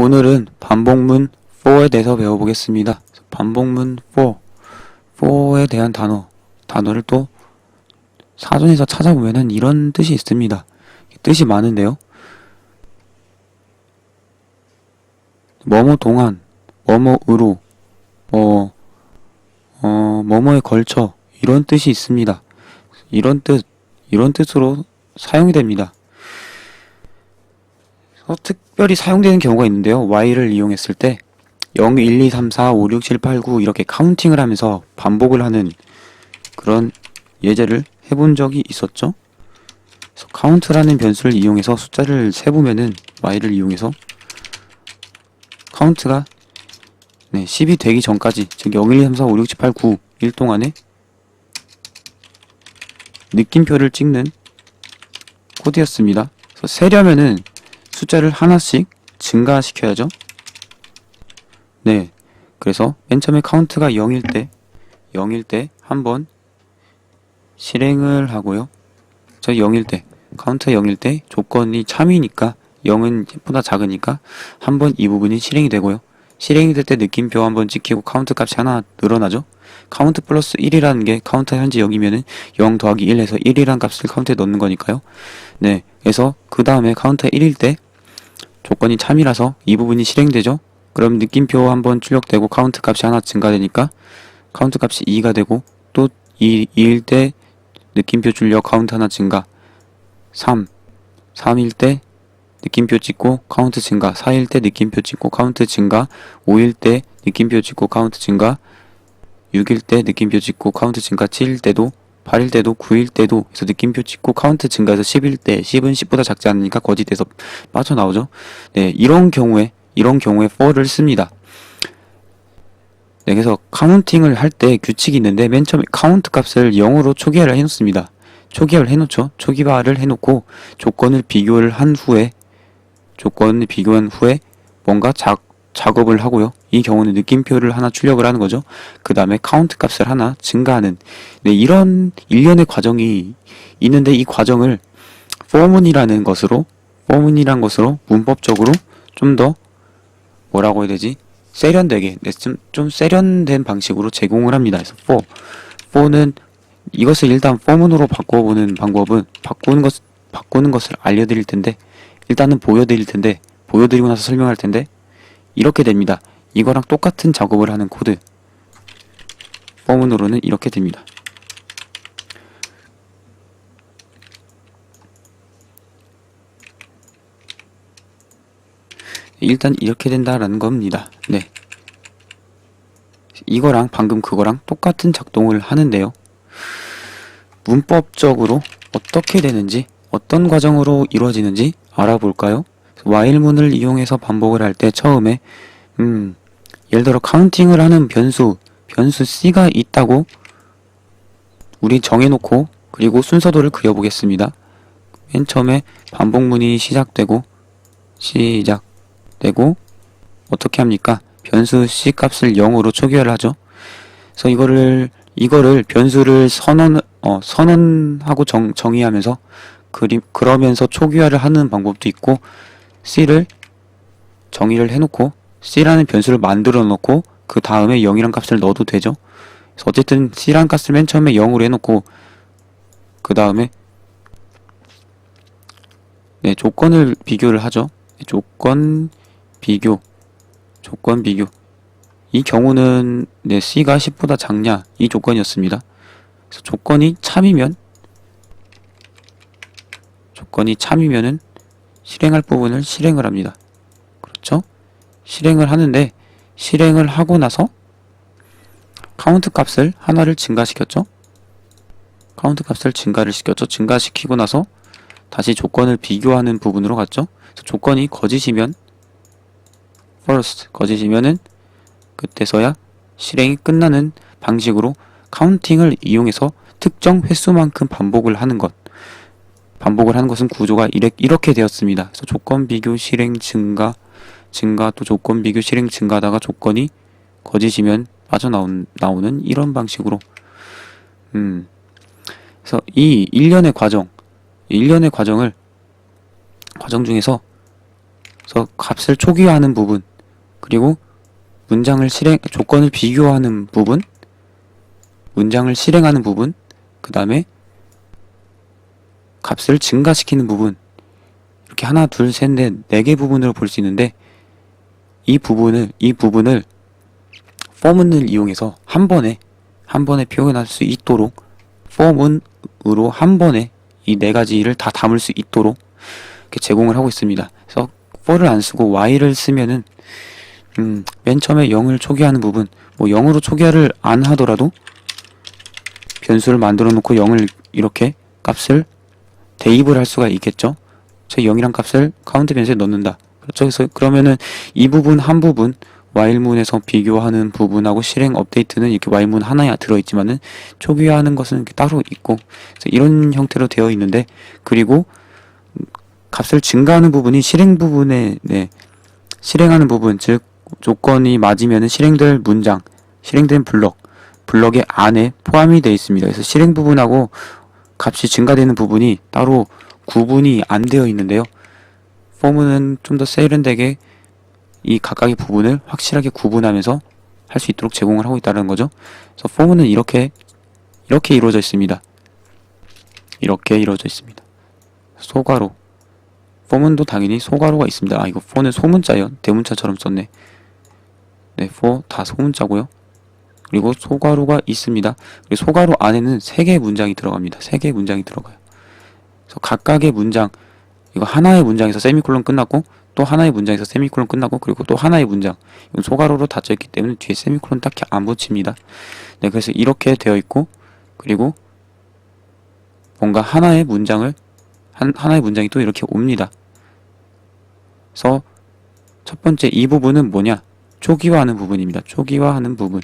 오늘은 반복문 4에 대해서 배워보겠습니다. 반복문 4에 대한 단어를 또 사전에서 찾아보면은 이런 뜻이 있습니다. 뜻이 많은데요. 뭐뭐 동안, 뭐뭐으로, 뭐뭐에 걸쳐 이런 뜻이 있습니다. 이런 뜻으로 사용이 됩니다. 특별히 사용되는 경우가 있는데요. while을 이용했을 때 0, 1, 2, 3, 4, 5, 6, 7, 8, 9 이렇게 카운팅을 하면서 반복을 하는 그런 예제를 해본 적이 있었죠. 그래서 카운트라는 변수를 이용해서 숫자를 세보면은 while을 이용해서 카운트가 10이 되기 전까지, 즉 0, 1, 2, 3, 4, 5, 6, 7, 8, 9 일 동안에 느낌표를 찍는 코드였습니다. 그래서 세려면은 숫자를 하나씩 증가시켜야죠. 그래서 맨 처음에 카운트가 0일 때 한번 실행을 하고요. 카운트가 0일 때 조건이 참이니까 0은 보다 작으니까 한번 이 부분이 실행이 되고요. 실행이 될 때 느낌표 한번 찍히고 카운트 값이 하나 늘어나죠. 카운트 플러스 1이라는 게 카운트가 현재 0이면은 0 더하기 1 해서 1이라는 값을 카운트에 넣는 거니까요. 그래서 그 다음에 카운트가 1일 때 조건이 참이라서 이 부분이 실행되죠. 그럼 느낌표 한번 출력되고 카운트 값이 하나 증가되니까 카운트 값이 2가 되고, 또 2일 때 느낌표 출력 카운트 하나 증가, 3일 때 느낌표 찍고 카운트 증가, 4일 때 느낌표 찍고 카운트 증가, 5일 때 느낌표 찍고 카운트 증가, 6일 때 느낌표 찍고 카운트 증가, 7일 때도 8일 때도 9일 때도 그래서 느낌표 찍고 카운트 증가해서 10일 때 10은 10보다 작지 않으니까 거짓돼서 빠져나오죠. 이런 경우에 for를 씁니다. 그래서 카운팅을 할 때 규칙이 있는데 맨 처음에 카운트 값을 0으로 초기화를 해놓습니다. 초기화를 해놓죠. 초기화를 해놓고 조건을 비교한 후에 뭔가 작업을 하고요. 이 경우는 느낌표를 하나 출력을 하는 거죠. 그 다음에 카운트 값을 하나 증가하는 이런 일련의 과정이 있는데, 이 과정을 for문이라는 것으로 문법적으로 좀 더 뭐라고 해야 되지? 세련되게 좀 세련된 방식으로 제공을 합니다. 그래서 for는 이것을 일단 for문으로 바꿔보는 방법은 바꾸는 것을 알려드릴 텐데, 일단은 보여드리고 나서 설명할 텐데, 이렇게 됩니다. 이거랑 똑같은 작업을 하는 코드 for문으로는 이렇게 됩니다. 일단 이렇게 된다라는 겁니다. 이거랑 방금 그거랑 똑같은 작동을 하는데요. 문법적으로 어떻게 되는지, 어떤 과정으로 이루어지는지 알아볼까요? while문을 이용해서 반복을 할 때 처음에 예를 들어 카운팅을 하는 변수 c가 있다고 우리 정해놓고, 그리고 순서도를 그려보겠습니다. 맨 처음에 반복문이 시작되고 어떻게 합니까? 변수 c 값을 0으로 초기화를 하죠. 그래서 이거를 변수를 선언하고 정의하면서 그러면서 초기화를 하는 방법도 있고, c를 정의를 해놓고 c라는 변수를 만들어 놓고 그 다음에 0이란 값을 넣어도 되죠. 그래서 어쨌든 c라는 값을 맨 처음에 0으로 해놓고 그 다음에 조건을 비교를 하죠. 조건 비교. 이 경우는 c가 10보다 작냐, 이 조건이었습니다. 그래서 조건이 참이면은 실행할 부분을 실행을 합니다. 그렇죠? 실행을 하는데, 실행을 하고 나서 카운트 값을 하나를 증가시켰죠. 증가시키고 나서 다시 조건을 비교하는 부분으로 갔죠. 그래서 조건이 거짓이면 거짓이면은 그때서야 실행이 끝나는 방식으로 카운팅을 이용해서 특정 횟수만큼 반복을 하는 것은 구조가 이렇게 되었습니다. 그래서 조건 비교 실행 증가, 또 조건 비교 실행 증가하다가 조건이 거짓이면 빠져나오는 이런 방식으로. 그래서 이 일련의 과정 중에서 그래서 값을 초기화하는 부분, 그리고 조건을 비교하는 부분, 문장을 실행하는 부분, 그 다음에 값을 증가시키는 부분, 이렇게 하나, 둘, 셋, 넷, 네 개 부분으로 볼 수 있는데, 이 부분을 포문을 이용해서 한 번에 표현할 수 있도록, 포문으로 한 번에 이 네 가지를 다 담을 수 있도록 이렇게 제공을 하고 있습니다. 그래서 for를 안 쓰고 while을 쓰면은 맨 처음에 0을 초기화하는 부분, 뭐 0으로 초기화를 안 하더라도 변수를 만들어 놓고 0을 이렇게 값을 대입을 할 수가 있겠죠. 제 0이란 값을 카운트 변수에 넣는다. 그렇죠. 그래서 그러면은 이 부분 한 부분 while문에서 비교하는 부분하고 실행 업데이트는 이렇게 while문 하나에 들어있지만은 초기화하는 것은 이렇게 따로 있고, 그래서 이런 형태로 되어 있는데, 그리고 값을 증가하는 부분이 실행 부분에 실행하는 부분, 즉 조건이 맞으면은 실행될 문장, 실행된 블럭의 안에 포함이 되어 있습니다. 그래서 실행 부분하고 값이 증가되는 부분이 따로 구분이 안 되어 있는데요. 포문은 좀 더 세련되게 이 각각의 부분을 확실하게 구분하면서 할 수 있도록 제공을 하고 있다는 거죠. 그래서 포문은 이렇게 이루어져 있습니다. 이렇게 이루어져 있습니다. 소괄호. 포문도 당연히 소괄호가 있습니다. 이거 포는 소문자예요. 대문자처럼 썼네. 네, 포 다 소문자고요. 그리고 소괄호가 있습니다. 그리고 소괄호 안에는 3개의 문장이 들어갑니다. 3개의 문장이 들어가요. 그래서 각각의 문장, 이거 하나의 문장에서 세미콜론 끝났고, 또 하나의 문장에서 세미콜론 끝나고, 그리고 또 하나의 문장, 이건 소괄호로 닫혀 있기 때문에 뒤에 세미콜론 딱히 안 붙입니다. 네, 그래서 이렇게 되어 있고, 그리고 뭔가 하나의 문장이 또 이렇게 옵니다. 그래서 첫 번째 이 부분은 뭐냐? 초기화하는 부분입니다. 초기화하는 부분.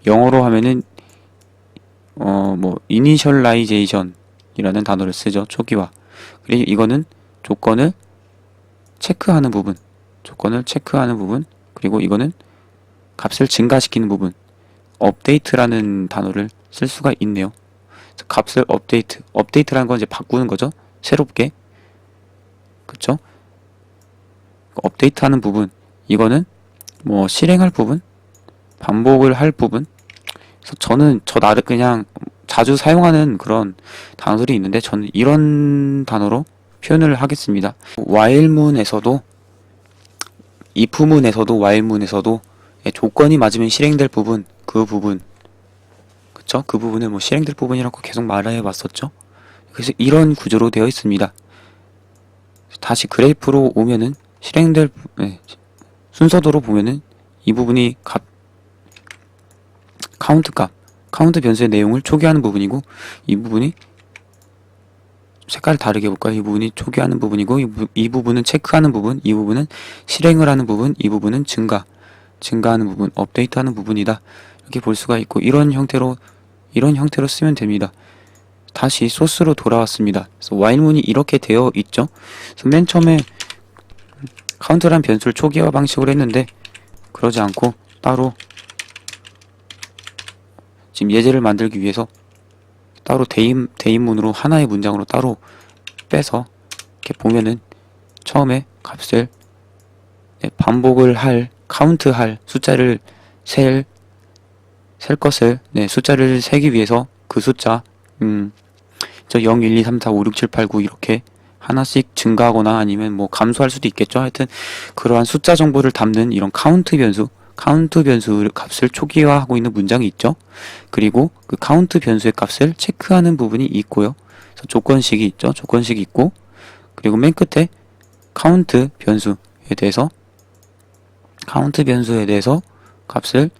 영어로 하면은 initialization이라는 단어를 쓰죠. 초기화. 그리고 이거는 조건을 체크하는 부분. 그리고 이거는 값을 증가시키는 부분. 업데이트라는 단어를 쓸 수가 있네요. 값을 업데이트라는 건 이제 바꾸는 거죠. 새롭게. 그쵸? 업데이트하는 부분. 이거는 뭐 실행할 부분, 반복을 할 부분. 그래서 저는 나를 그냥 자주 사용하는 그런 단어들이 있는데, 저는 이런 단어로 표현을 하겠습니다. while문에서도, if문에서도, while문에서도 조건이 맞으면 실행될 부분, 그쵸? 그 부분을 뭐 실행될 부분이라고 계속 말해 봤었죠. 그래서 이런 구조로 되어 있습니다. 다시 그래프로 오면은 순서대로 보면은 이 부분이 카운트 변수의 내용을 초기화하는 부분이고, 이 부분이 색깔을 다르게 볼까요? 이 부분이 초기화하는 부분이고, 이 부분은 체크하는 부분, 이 부분은 실행을 하는 부분, 이 부분은 증가하는 부분, 업데이트하는 부분이다. 이렇게 볼 수가 있고, 이런 형태로 쓰면 됩니다. 다시 소스로 돌아왔습니다. 그래서 while문이 이렇게 되어 있죠. 그래서 맨 처음에 카운트라는 변수를 초기화 방식으로 했는데, 그러지 않고 따로 지금 예제를 만들기 위해서 따로 대입문으로 하나의 문장으로 따로 빼서 이렇게 보면은 처음에 값을 반복을 카운트할 숫자를 셀 것을 숫자를 세기 위해서 그 숫자 0, 1, 2, 3, 4, 5, 6, 7, 8, 9 이렇게 하나씩 증가하거나 아니면 뭐 감소할 수도 있겠죠. 하여튼 그러한 숫자 정보를 담는 이런 카운트 변수 값을 초기화하고 있는 문장이 있죠. 그리고 그 카운트 변수의 값을 체크하는 부분이 있고요. 그래서 조건식이 있죠. 조건식이 있고, 그리고 맨 끝에 카운트 변수에 대해서 값을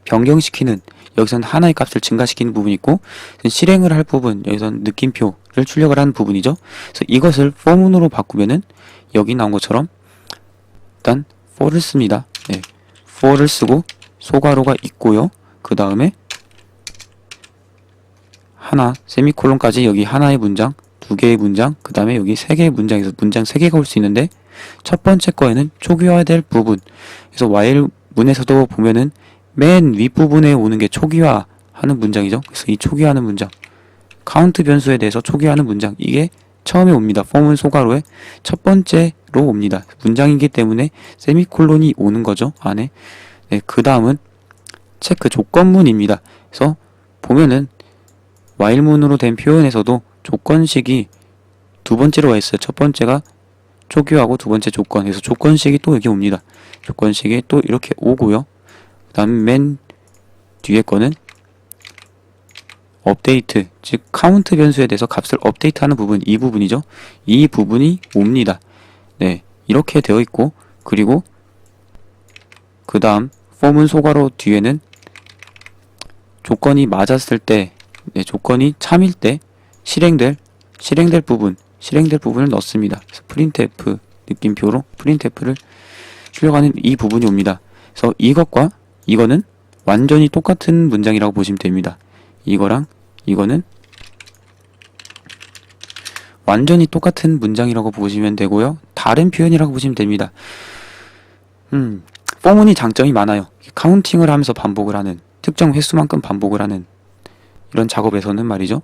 변경시키는, 여기서는 하나의 값을 증가시키는 부분이 있고, 실행을 할 부분, 여기서는 느낌표를 출력을 하는 부분이죠. 그래서 이것을 for문으로 바꾸면은 여기 나온 것처럼 일단 for를 씁니다. for를 쓰고 소괄호가 있고요. 그 다음에 세미콜론까지 여기 하나의 문장, 2개의 문장, 그 다음에 여기 3개의 문장에서 문장 3개가 올 수 있는데, 첫 번째 거에는 초기화될 부분. 그래서 while 문에서도 보면은 맨 윗부분에 오는 게 초기화하는 문장이죠. 그래서 이 초기화하는 문장, 카운트 변수에 대해서 초기화하는 문장, 이게 처음에 옵니다. 폼은 소괄호의 첫 번째로 옵니다. 문장이기 때문에 세미콜론이 오는 거죠. 안에. 네, 그 다음은 체크 조건문입니다. 그래서 보면은 while문으로 된 표현에서도 조건식이 두 번째로 와 있어요. 첫 번째가 초기화하고 두 번째 조건. 그래서 조건식이 또 여기 옵니다. 조건식이 또 이렇게 오고요. 그 다음 맨 뒤에 거는 업데이트, 즉 카운트 변수에 대해서 값을 업데이트하는 부분, 이 부분이죠. 이 부분이 옵니다. 네, 이렇게 되어 있고, 그리고 그 다음 폼은 소괄호 뒤에는 조건이 맞았을 때, 네, 조건이 참일 때 실행될 부분을 넣습니다. 그래서 printf 느낌표로 printf를 출력하는 이 부분이 옵니다. 그래서 이것과 이거는 완전히 똑같은 문장이라고 보시면 됩니다. 이거랑 이거는 완전히 똑같은 문장이라고 보시면 되고요. 다른 표현이라고 보시면 됩니다. 포문이 장점이 많아요. 카운팅을 하면서 반복을 하는, 특정 횟수만큼 반복을 하는 이런 작업에서는 말이죠.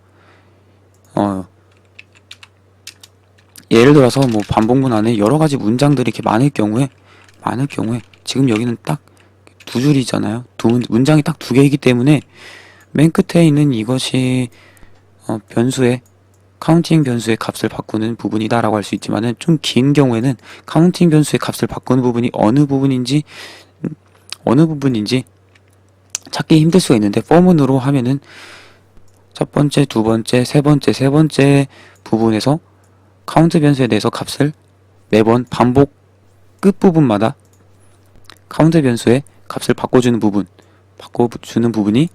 예를 들어서 뭐 반복문 안에 여러 가지 문장들이 이렇게 많을 경우에 지금 여기는 딱 두 줄이잖아요. 문장이 딱 두 개이기 때문에 맨 끝에 있는 이것이 변수의 카운팅 변수의 값을 바꾸는 부분이다라고 할 수 있지만은 좀 긴 경우에는 카운팅 변수의 값을 바꾸는 부분이 어느 부분인지 찾기 힘들 수가 있는데 포문으로 하면은 첫 번째, 두 번째, 세 번째 부분에서 카운트 변수에 대해서 값을 매번 반복 끝부분마다 카운트 변수의 값을 바꿔주는 부분이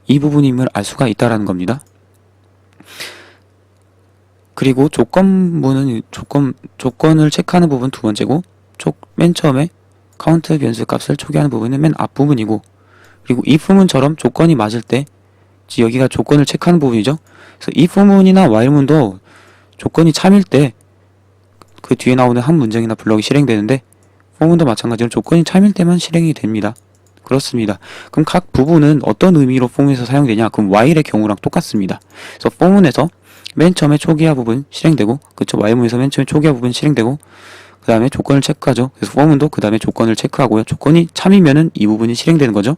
이 부분임을 알 수가 있다라는 겁니다. 그리고 조건문은 조건을 체크하는 부분 두 번째고, 맨 처음에 카운트 변수 값을 초기화하는 부분은 맨 앞부분이고, 그리고 if문처럼 조건이 맞을 때, 여기가 조건을 체크하는 부분이죠. 그래서 if문이나 while문도 조건이 참일 때 그 뒤에 나오는 한 문장이나 블럭이 실행되는데, for문도 마찬가지로 조건이 참일 때만 실행이 됩니다. 그렇습니다. 그럼 각 부분은 어떤 의미로 for문에서 사용되냐? 그럼 while의 경우랑 똑같습니다. 그래서 for문에서 맨 처음에 초기화 부분 실행되고, 그쵸? while문에서 맨 처음에 초기화 부분 실행되고, 그 다음에 조건을 체크하죠. 그래서 for문도 그 다음에 조건을 체크하고요. 조건이 참이면은 이 부분이 실행되는 거죠.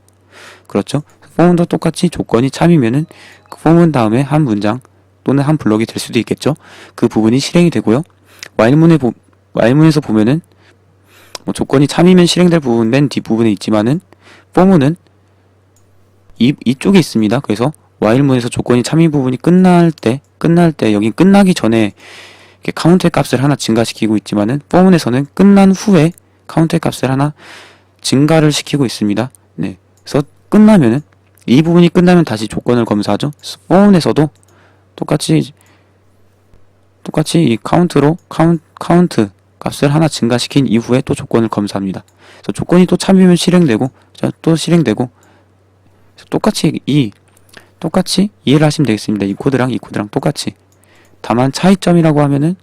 그렇죠? for문도 똑같이 조건이 참이면은 그 for문 다음에 한 문장 또는 한 블럭이 될 수도 있겠죠. 그 부분이 실행이 되고요. while문에서 보면은 뭐 조건이 참이면 실행될 부분 맨 뒷부분에 있지만은 for문은 이쪽에 있습니다. 그래서 while문에서 조건이 참인 부분이 끝날 때 여기 끝나기 전에 이렇게 카운트의 값을 하나 증가시키고 있지만은 for문에서는 끝난 후에 카운트의 값을 하나 증가를 시키고 있습니다. 네. 그래서 끝나면은 이 부분이 끝나면 다시 조건을 검사하죠. for문에서도 똑같이 이 카운트 값을 하나 증가시킨 이후에 또 조건을 검사합니다. 그래서 조건이 또 참이면 실행되고, 또 실행되고, 똑같이 이해를 하시면 되겠습니다. 이 코드랑 똑같이. 다만 차이점이라고 하면은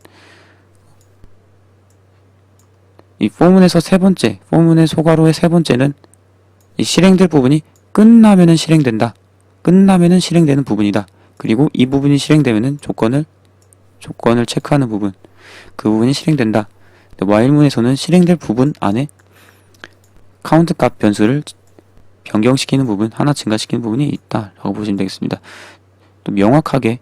이 포문에서 포문의 소괄호의 세 번째는 이 실행될 부분이 끝나면은 실행되는 부분이다. 그리고 이 부분이 실행되면은 조건을 체크하는 부분, 그 부분이 실행된다. while문에서는 실행될 부분 안에 카운트 값 변수를 변경시키는 부분, 하나 증가시키는 부분이 있다라고 보시면 되겠습니다. 또 명확하게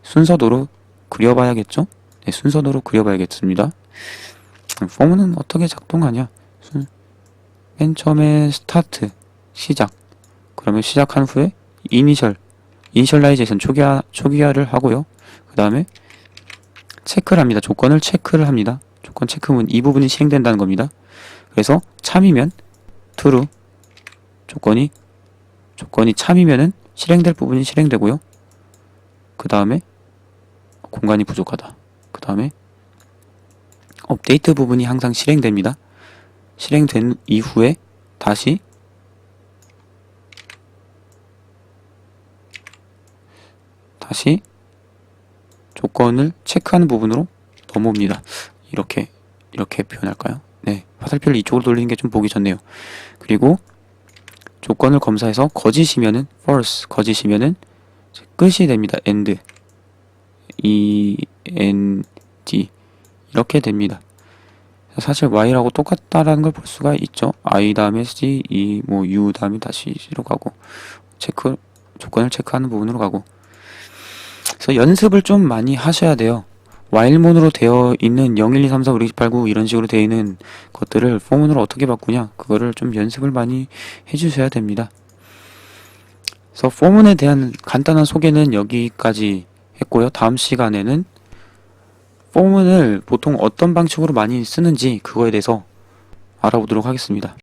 순서도로 그려봐야겠죠? 네, 순서도로 그려봐야겠습니다. 포문은 어떻게 작동하냐? 맨 처음에 스타트, 시작. 그러면 시작한 후에 이니셜라이제이션 초기화를 하고요. 그 다음에 체크를 합니다. 조건을 체크를 합니다. 조건 체크문 이 부분이 실행된다는 겁니다. 그래서 참이면 true, 조건이 참이면은 실행될 부분이 실행되고요. 그 다음에 공간이 부족하다. 그 다음에 업데이트 부분이 항상 실행됩니다. 실행된 이후에 다시 조건을 체크하는 부분으로 넘어옵니다. 이렇게 표현할까요? 네, 화살표를 이쪽으로 돌리는 게 좀 보기 좋네요. 그리고 조건을 검사해서 거짓이면은 false, 거짓이면은 끝이 됩니다. end. ing 이렇게 됩니다. 사실 y라고 똑같다라는 걸 볼 수가 있죠. i 다음에 c, u 다음에 다시 c로 가고 조건을 체크하는 부분으로 가고. 그래서 연습을 좀 많이 하셔야 돼요. while문으로 되어 있는 0, 1, 2, 3, 4, 5, 6, 7, 8, 9 이런 식으로 되어 있는 것들을 for문으로 어떻게 바꾸냐, 그거를 좀 연습을 많이 해주셔야 됩니다. 그래서 for문에 대한 간단한 소개는 여기까지 했고요. 다음 시간에는 for문을 보통 어떤 방식으로 많이 쓰는지 그거에 대해서 알아보도록 하겠습니다.